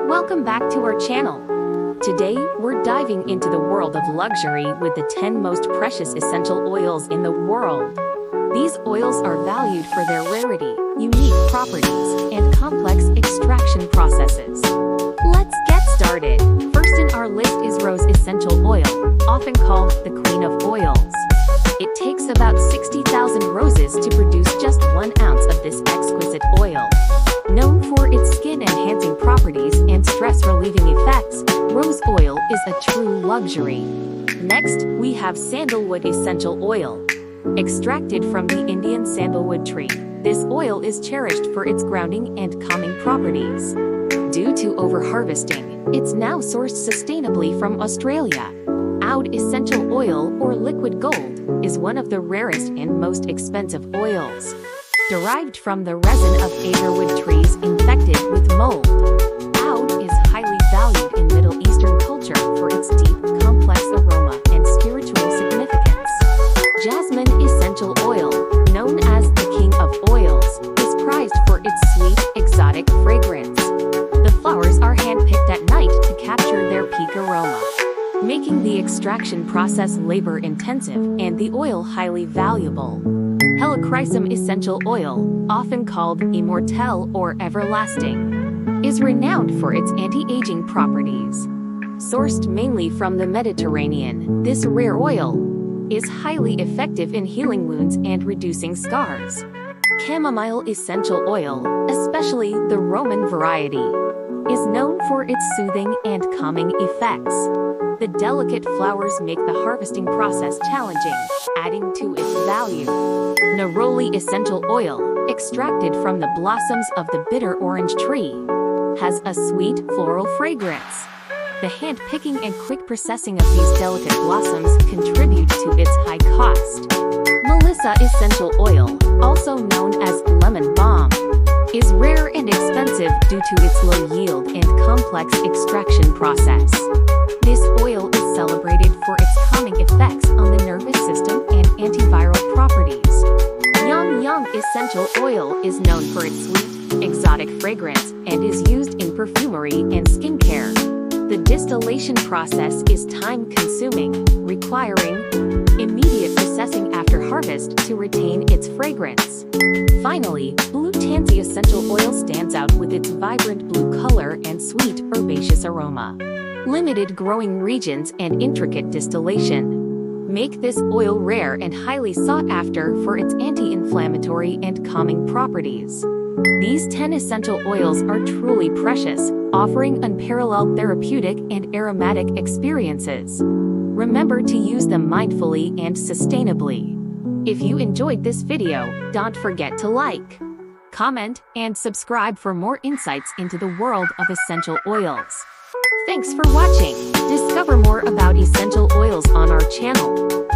Welcome back to our channel. Today, we're diving into the world of luxury with the 10 most precious essential oils in the world. These oils are valued for their rarity, unique properties, and complex extraction processes. Let's get started. First in our list is rose essential oil, often called the queen of oils. It takes about 60,000 roses to produce just 1 ounce of this exquisite oil. Known for its skin-enhancing properties and stress-relieving effects, rose oil is a true luxury. Next, we have sandalwood essential oil. Extracted from the Indian sandalwood tree, this oil is cherished for its grounding and calming properties. Due to overharvesting, it's now sourced sustainably from Australia. Oud essential oil, or liquid gold, is one of the rarest and most expensive oils. Derived from the resin of agarwood trees infected with mold, oud is highly valued in Middle Eastern culture for its deep, complex aroma and spiritual significance. Jasmine essential oil, known as the king of oils, is prized for its sweet, exotic fragrance. The flowers are hand-picked at night to capture their peak aroma, making the extraction process labor-intensive and the oil highly valuable. Helichrysum essential oil, often called immortelle or everlasting, is renowned for its anti-aging properties. Sourced mainly from the Mediterranean, this rare oil is highly effective in healing wounds and reducing scars. Chamomile essential oil, especially the Roman variety, is known for its soothing and calming effects. The delicate flowers make the harvesting process challenging, adding to its value. Neroli essential oil, extracted from the blossoms of the bitter orange tree, has a sweet floral fragrance. The hand-picking and quick processing of these delicate blossoms contribute to its high cost. Melissa essential oil, also known as lemon balm, is rare and expensive due to its low yield and complex extraction process. This oil is celebrated for its calming effects on the nervous system and antiviral properties. Yang Yang essential oil is known for its sweet, exotic fragrance and is used in perfumery and skincare. The distillation process is time-consuming, requiring immediate processing after harvest to retain its fragrance. Finally, blue tansy essential oil stands out with its vibrant blue color and sweet, herbaceous aroma. Limited growing regions and intricate distillation make this oil rare and highly sought after for its anti-inflammatory and calming properties. These 10 essential oils are truly precious, offering unparalleled therapeutic and aromatic experiences. Remember to use them mindfully and sustainably. If you enjoyed this video, don't forget to like, comment, and subscribe for more insights into the world of essential oils. Thanks for watching. Discover more about essential oils on our channel.